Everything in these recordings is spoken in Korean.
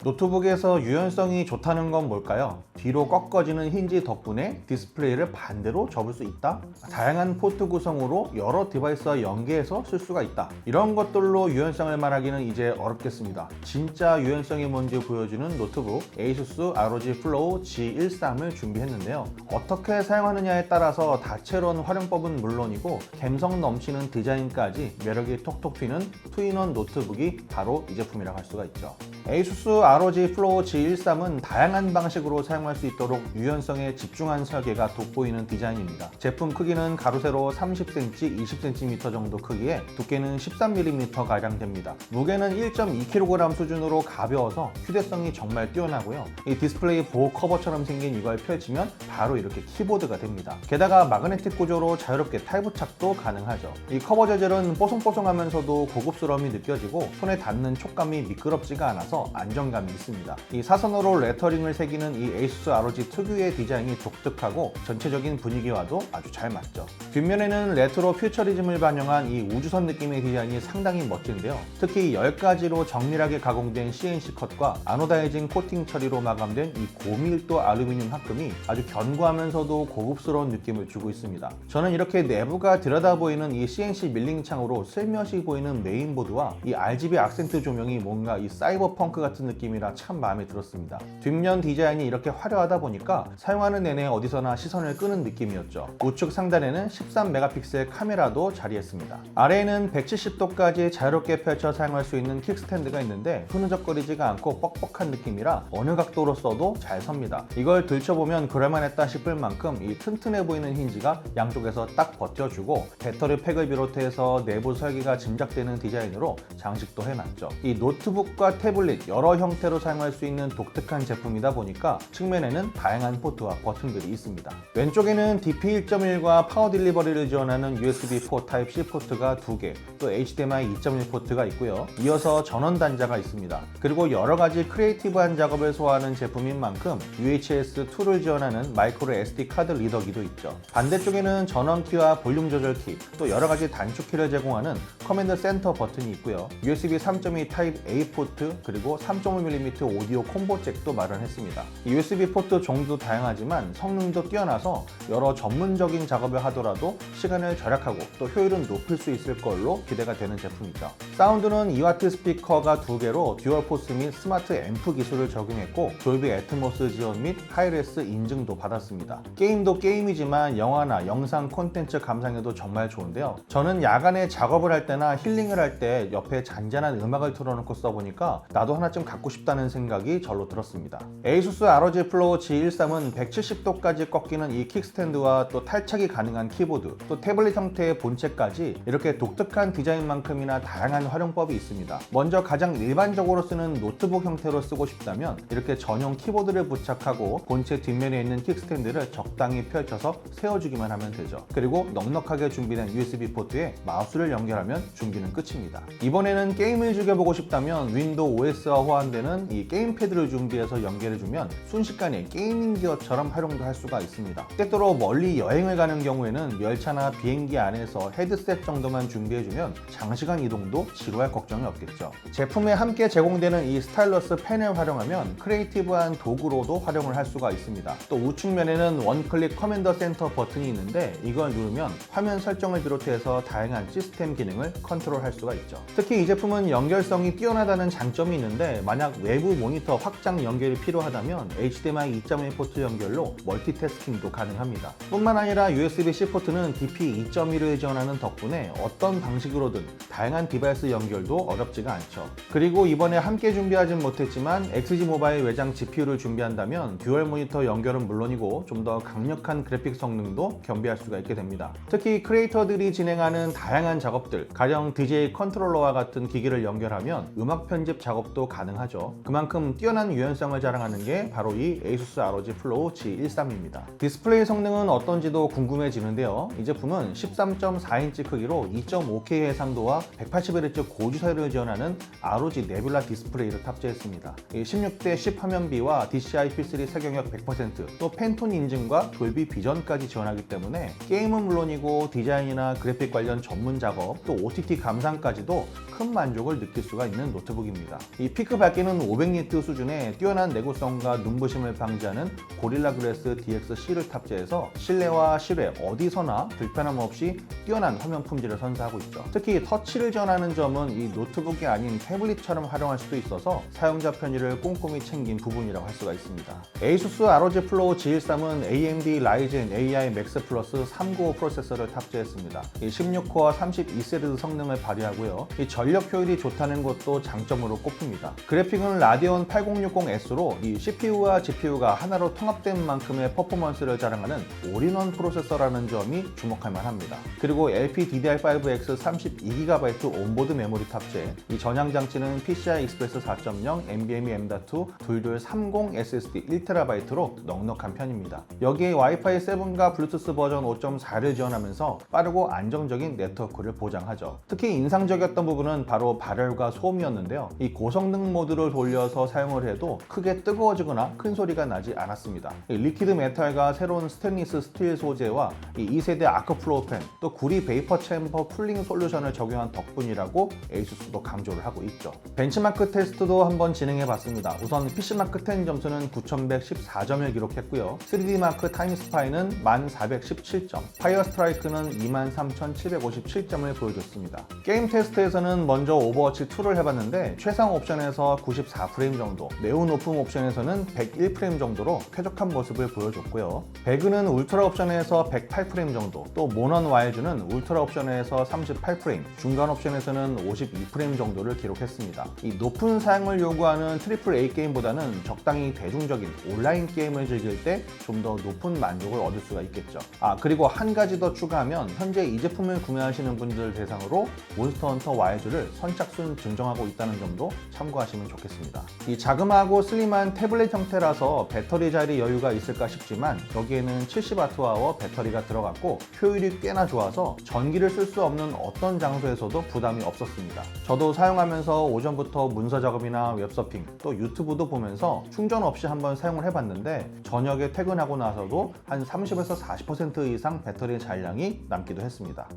노트북에서 유연성이 좋다는 건 뭘까요? 뒤로 꺾어지는 힌지 덕분에 디스플레이를 반대로 접을 수 있다? 다양한 포트 구성으로 여러 디바이스와 연계해서 쓸 수가 있다. 이런 것들로 유연성을 말하기는 이제 어렵겠습니다. 진짜 유연성이 뭔지 보여주는 노트북 ASUS ROG Flow G13을 준비했는데요. 어떻게 사용하느냐에 따라서 다채로운 활용법은 물론이고 감성 넘치는 디자인까지 매력이 톡톡 튀는 투인원 노트북이 바로 이 제품이라고 할 수가 있죠. ASUS ROG Flow G13은 다양한 방식으로 사용할 수 있도록 유연성에 집중한 설계가 돋보이는 디자인입니다. 제품 크기는 가로 세로 30cm, 20cm 정도 크기에 두께는 13mm 가량 됩니다. 무게는 1.2kg 수준으로 가벼워서 휴대성이 정말 뛰어나고요. 이 디스플레이 보호 커버처럼 생긴 이걸 펼치면 바로 이렇게 키보드가 됩니다. 게다가 마그네틱 구조로 자유롭게 탈부착도 가능하죠. 이 커버 재질은 뽀송뽀송하면서도 고급스러움이 느껴지고 손에 닿는 촉감이 미끄럽지가 않아서 안정감이 있습니다. 이 사선으로 레터링을 새기는 이 ASUS ROG 특유의 디자인이 독특하고 전체적인 분위기와도 아주 잘 맞죠. 뒷면에는 레트로 퓨처리즘을 반영한 이 우주선 느낌의 디자인이 상당히 멋진데요. 특히 10가지로 정밀하게 가공된 CNC 컷과 아노다이징 코팅 처리로 마감된 이 고밀도 알루미늄 합금이 아주 견고하면서도 고급스러운 느낌을 주고 있습니다. 저는 이렇게 내부가 들여다보이는 이 CNC 밀링 창으로 슬며시 보이는 메인보드와 이 RGB 악센트 조명이 뭔가 이 사이버펑크 같은 느낌이라 참 마음에 들었습니다. 뒷면 디자인이 이렇게 화려하다 보니까 사용하는 내내 어디서나 시선을 끄는 느낌이었죠. 우측 상단에는 13메가픽셀 카메라도 자리했습니다. 아래에는 170도까지 자유롭게 펼쳐 사용할 수 있는 킥스탠드가 있는데 흐느적거리지가 않고 뻑뻑한 느낌이라 어느 각도로 써도 잘 섭니다. 이걸 들춰보면 그럴만했다 싶을 만큼 이 튼튼해 보이는 힌지가 양쪽에서 딱 버텨주고 배터리 팩을 비롯해서 내부 설계가 짐작되는 디자인으로 장식도 해놨죠. 이 노트북과 태블릿 여러 형태로 사용할 수 있는 독특한 제품이다 보니까 측면에는 다양한 포트와 버튼들이 있습니다. 왼쪽에는 DP1.1과 파워 딜리버리를 지원하는 USB4 Type-C 포트가 2개, 또 HDMI 2.1 포트가 있고요. 이어서 전원 단자가 있습니다. 그리고 여러 가지 크리에이티브한 작업을 소화하는 제품인 만큼 UHS-2를 지원하는 마이크로 SD 카드 리더기도 있죠. 반대쪽에는 전원키와 볼륨 조절키, 또 여러 가지 단축키를 제공하는 커맨드 센터 버튼이 있고요. USB 3.2 타입 A 포트, 그리고 3.5mm 오디오 콤보 잭도 마련했습니다. USB 포트 종류도 다양하지만 성능도 뛰어나서 여러 전문적인 작업을 하더라도 시간을 절약하고 또 효율은 높일 수 있을 걸로 기대가 되는 제품이죠. 사운드는 2W 스피커가 2개로 듀얼 포스 및 스마트 앰프 기술을 적용했고 돌비 애트모스 지원 및 하이레스 인증도 받았습니다. 게임도 게임이지만 영화나 영상 콘텐츠 감상에도 정말 좋은데요. 저는 야간에 작업을 할 때나 힐링을 할 때 옆에 잔잔한 음악을 틀어놓고 써보니까 나도 하나쯤 갖고 싶다는 생각이 절로 들었습니다. ASUS ROG Flow G13은 170도까지 꺾이는 이 킥스탠드와 또 탈착이 가능한 키보드, 또 태블릿 형태의 본체까지 이렇게 독특한 디자인만큼이나 다양한 활용법이 있습니다. 먼저 가장 일반적으로 쓰는 노트북 형태로 쓰고 싶다면 이렇게 전용 키보드를 부착하고 본체 뒷면에 있는 킥스탠드를 적당히 펼쳐서 세워주기만 하면 되죠. 그리고 넉넉하게 준비된 USB 포트에 마우스를 연결하면 준비는 끝입니다. 이번에는 게임을 즐겨보고 싶다면 윈도우 OS와 호환되는 이 게임패드를 준비해서 연결해주면 순식간에 게이밍 기어처럼 활용도 할 수가 있습니다. 때때로 멀리 여행을 가는 경우에는 열차나 비행기 안에서 헤드셋 정도만 준비해주면 장시간 이동도 지루할 걱정이 없겠죠. 제품에 함께 제공되는 이 스타일러스 펜을 활용하면 크리에이티브한 도구로도 활용을 할 수가 있습니다. 또 우측면에는 원클릭 커맨더 센터 버튼이 있는데 이걸 누르면 화면 설정을 비롯해서 다양한 시스템 기능을 컨트롤할 수가 있죠. 특히 이 제품은 연결성이 뛰어나다는 장점이 있는데 만약 외부 모니터 확장 연결이 필요하다면 HDMI 2.1 포트 연결로 멀티태스킹도 가능합니다. 뿐만 아니라 USB-C 포트는 DP 2.1을 지원하는 덕분에 어떤 방식으로든 다양한 디바이스 연결도 어렵지가 않죠. 그리고 이번에 함께 준비하진 못했지만 XG 모바일 외장 GPU를 준비한다면 듀얼 모니터 연결은 물론이고 좀 더 강력한 그래픽 성능도 겸비할 수가 있게 됩니다. 특히 크리에이터들이 진행하는 다양한 작업들, 가령 DJ 컨트롤러와 같은 기기를 연결하면 음악 편집 작업도 가능하죠. 그만큼 뛰어난 유연성을 자랑하는 게 바로 이 ASUS ROG Flow G13입니다. 디스플레이 성능은 어떤지도 궁금해지는데요. 이 제품은 13.4인치 크기로 2.5K 해상도와 180Hz 고주사율을 지원하는 ROG 네뷸라 디스플레이를 탑재했습니다. 16:10 화면비와 DCI P3 색영역 100%, 또 팬톤 인증과 돌비 비전까지 지원하기 때문에 게임은 물론이고 디자인이나 그래픽 관련 전문 작업, 또 OTT 감상까지도 큰 만족을 느낄 수가 있는 노트북입니다. 이 이 피크 밝기는 500니트 수준의 뛰어난 내구성과 눈부심을 방지하는 고릴라 글래스 DX-C를 탑재해서 실내와 실외 어디서나 불편함 없이 뛰어난 화면 품질을 선사하고 있죠. 특히 터치를 지원하는 점은 이 노트북이 아닌 태블릿처럼 활용할 수도 있어서 사용자 편의를 꼼꼼히 챙긴 부분이라고 할 수가 있습니다. ASUS ROG Flow G13은 AMD Ryzen AI Max Plus 395 프로세서를 탑재했습니다. 16코어 32세리즈 성능을 발휘하고요. 이 전력 효율이 좋다는 것도 장점으로 꼽힙니다. 그래픽은 라디온 8060S로 이 CPU와 GPU가 하나로 통합된 만큼의 퍼포먼스를 자랑하는 올인원 프로세서라는 점이 주목할 만합니다. 그리고 LPDDR5X 32GB 온보드 메모리 탑재, 이 전향 장치는 PCI Express 4.0, NVMe M.2, 2230 SSD 1TB로 넉넉한 편입니다. 여기에 와이파이 7과 블루투스 버전 5.4를 지원하면서 빠르고 안정적인 네트워크를 보장하죠. 특히 인상적이었던 부분은 바로 발열과 소음이었는데요. 이 고성능 모드를 돌려서 사용을 해도 크게 뜨거워지거나 큰 소리가 나지 않았습니다. 리퀴드 메탈과 새로운 스테인리스 스틸 소재와 이 2세대 아크플로우 팬, 또 구리 베이퍼 챔버 쿨링 솔루션을 적용한 덕분이라고 ASUS도 강조를 하고 있죠. 벤치마크 테스트도 한번 진행해 봤습니다. 우선 PC마크 10 점수는 9114점을 기록했고요. 3D마크 타임스파이는 1417점, 파이어 스트라이크는 23757점을 보여줬습니다. 게임 테스트에서는 먼저 오버워치 2를 해봤는데 최상 옵션에서 94프레임 정도, 매우 높은 옵션에서는 101프레임 정도로 쾌적한 모습을 보여줬고요. 배그는 울트라 옵션에서 108프레임 정도, 또 모넌 와일드는 울트라 옵션에서 38프레임, 중간 옵션에서는 52프레임 정도를 기록했습니다. 이 높은 사양을 요구하는 AAA 게임보다는 적당히 대중적인 온라인 게임을 즐길 때 좀 더 높은 만족을 얻을 수가 있겠죠. 그리고 한 가지 더 추가하면 현재 이 제품을 구매하시는 분들 대상으로 몬스터 헌터 와일드를 선착순 증정하고 있다는 점도 참고하시면 좋겠습니다. 이 자그마하고 슬림한 태블릿 형태라서 배터리 자리 여유가 있을까 싶지만 여기에는 70Wh 배터리가 들어갔고 효율이 꽤나 좋아서 전기를 쓸 수 없는 어떤 장소에서도 부담이 없었습니다. 저도 사용하면서 오전부터 문서 작업이나 웹서핑, 또 유튜브도 보면서 충전 없이 한번 사용을 해봤는데 저녁에 퇴근하고 나서도 한 30에서 40% 이상 배터리 잔량이 남기도 했습니다.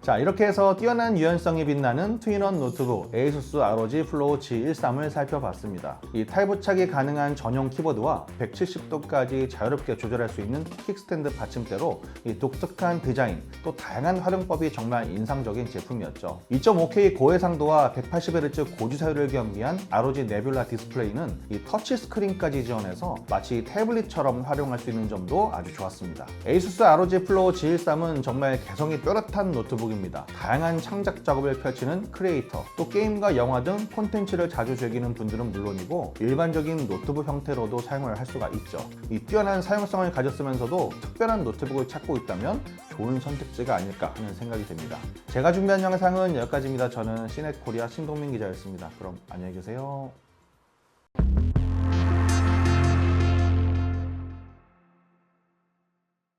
자, 이렇게 해서 뛰어난 유연성이 빛나는 투인원 노트북 ASUS ROG Flow G13을 살펴봤습니다. 이 탈부착이 가능한 전용 키보드와 170도까지 자유롭게 조절할 수 있는 킥스탠드 받침대로 이 독특한 디자인, 또 다양한 활용법이 정말 인상적인 제품이었죠. 2.5K 고해상도와 180Hz 고주사율을 겸비한 ROG 네뷸라 디스플레이는 이 터치 스크린까지 지원해서 마치 태블릿처럼 활용할 수 있는 점도 아주 좋았습니다. ASUS ROG Flow G13은 정말 개성이 뚜렷한 노트북입니다. 다양한 창작 작업을 펼치는 크리에이터, 또 게임과 영화 등 콘텐츠를 자주 즐기는 분들은 물론이고 일반적인 노트북 형태로도 사용을 할 수가 있죠. 이 뛰어난 사용성을 가졌으면서도 특별한 노트북을 찾고 있다면 좋은 선택지가 아닐까 하는 생각이 듭니다. 제가 준비한 영상은 여기까지입니다. 저는 시넷코리아 신동민 기자였습니다. 그럼 안녕히 계세요.